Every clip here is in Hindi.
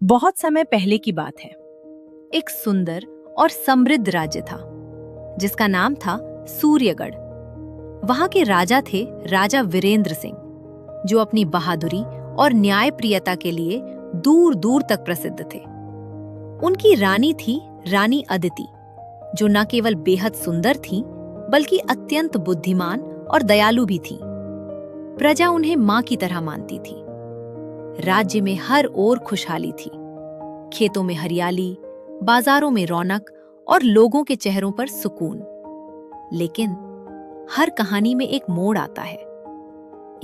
बहुत समय पहले की बात है। एक सुंदर और समृद्ध राज्य था जिसका नाम था सूर्यगढ़। वहां के राजा थे राजा वीरेंद्र सिंह, जो अपनी बहादुरी और न्यायप्रियता के लिए दूर दूर तक प्रसिद्ध थे। उनकी रानी थी रानी अदिति, जो न केवल बेहद सुंदर थीं, बल्कि अत्यंत बुद्धिमान और दयालु भी थीं। प्रजा उन्हें मां की तरह मानती थी। राज्य में हर ओर खुशहाली थी। खेतों में हरियाली, बाजारों में रौनक और लोगों के चेहरों पर सुकून। लेकिन हर कहानी में एक मोड़ आता है।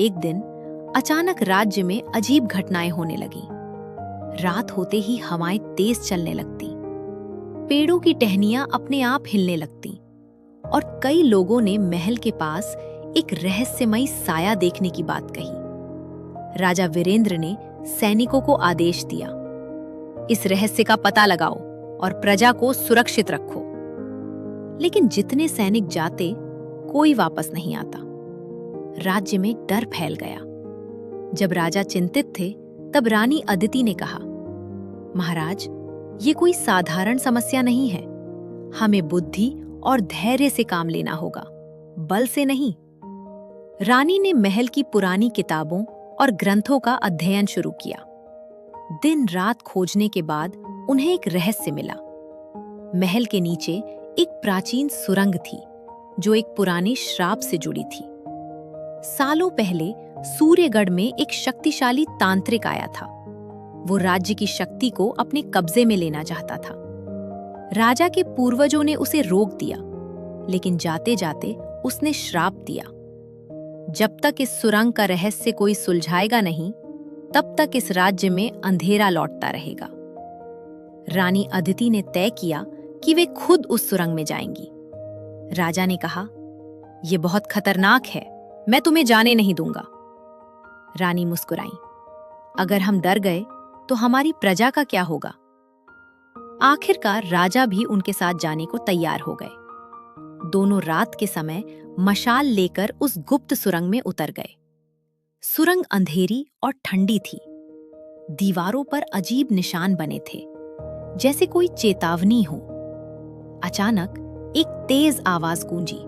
एक दिन अचानक राज्य में अजीब घटनाएं होने लगीं। रात होते ही हवाएं तेज चलने लगतीं, पेड़ों की टहनियां अपने आप हिलने लगतीं और कई लोगों ने महल के पास एक रहस्यमयी साया देखने की बात कही। राजा वीरेंद्र ने सैनिकों को आदेश दिया, इस रहस्य का पता लगाओ और प्रजा को सुरक्षित रखो। लेकिन जितने सैनिक जाते, कोई वापस नहीं आता। राज्य में डर फैल गया। जब राजा चिंतित थे, तब रानी अदिति ने कहा, महाराज, ये कोई साधारण समस्या नहीं है। हमें बुद्धि और धैर्य से काम लेना होगा, बल से नहीं। रानी ने महल की पुरानी किताबों और ग्रंथों का अध्ययन शुरू किया। दिन रात खोजने के बाद उन्हें एक रहस्य मिला। महल के नीचे एक प्राचीन सुरंग थी, जो एक पुराने श्राप से जुड़ी थी। सालों पहले सूर्यगढ़ में एक शक्तिशाली तांत्रिक आया था। वो राज्य की शक्ति को अपने कब्जे में लेना चाहता था। राजा के पूर्वजों ने उसे रोक दिया, लेकिन जाते जाते उसने श्राप दिया, जब तक इस सुरंग का रहस्य कोई सुलझाएगा नहीं, तब तक इस राज्य में अंधेरा लौटता रहेगा। रानी अदिति ने तय किया कि वे खुद उस सुरंग में जाएंगी। राजा ने कहा, यह बहुत खतरनाक है, मैं तुम्हें जाने नहीं दूंगा। रानी मुस्कुराई, अगर हम डर गए तो हमारी प्रजा का क्या होगा? आखिरकार राजा भी उनके साथ जाने को तैयार हो गए। दोनों रात के समय मशाल लेकर उस गुप्त सुरंग में उतर गए। सुरंग अंधेरी और ठंडी थी। दीवारों पर अजीब निशान बने थे, जैसे कोई चेतावनी हो। अचानक एक तेज आवाज गूंजी,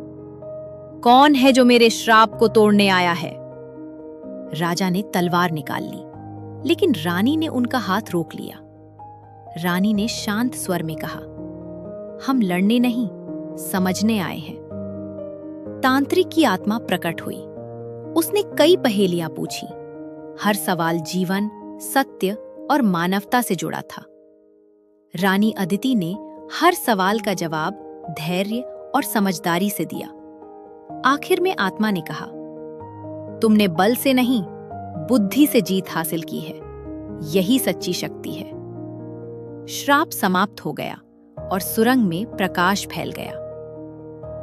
कौन है जो मेरे श्राप को तोड़ने आया है? राजा ने तलवार निकाल ली, लेकिन रानी ने उनका हाथ रोक लिया। रानी ने शांत स्वर में कहा, हम लड़ने नहीं, समझने आए हैं। तांत्रिक की आत्मा प्रकट हुई। उसने कई पहेलियां पूछी। हर सवाल जीवन, सत्य और मानवता से जुड़ा था। रानी अदिति ने हर सवाल का जवाब धैर्य और समझदारी से दिया। आखिर में आत्मा ने कहा, तुमने बल से नहीं, बुद्धि से जीत हासिल की है। यही सच्ची शक्ति है। श्राप समाप्त हो गया और सुरंग में प्रकाश फैल गया।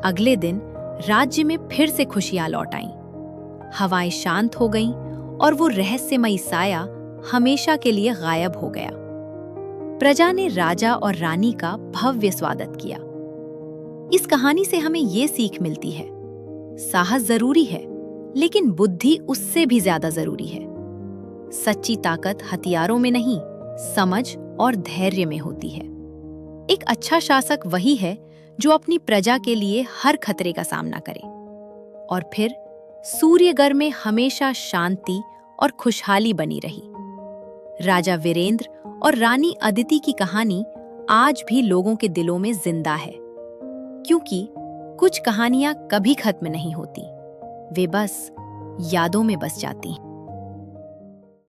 अगले दिन राज्य में फिर से खुशियां लौट आईं। हवाएं शांत हो गईं और वो रहस्यमयी साया हमेशा के लिए गायब हो गया। प्रजा ने राजा और रानी का भव्य स्वागत किया। इस कहानी से हमें ये सीख मिलती है, साहस जरूरी है, लेकिन बुद्धि उससे भी ज्यादा जरूरी है। सच्ची ताकत हथियारों में नहीं, समझ और धैर्य में होती है। एक अच्छा शासक वही है जो अपनी प्रजा के लिए हर खतरे का सामना करे। और फिर सूर्यगढ़ में हमेशा शांति और खुशहाली बनी रही। राजा वीरेंद्र और रानी अदिति की कहानी आज भी लोगों के दिलों में जिंदा है, क्योंकि कुछ कहानियां कभी खत्म नहीं होती, वे बस यादों में बस जाती हैं।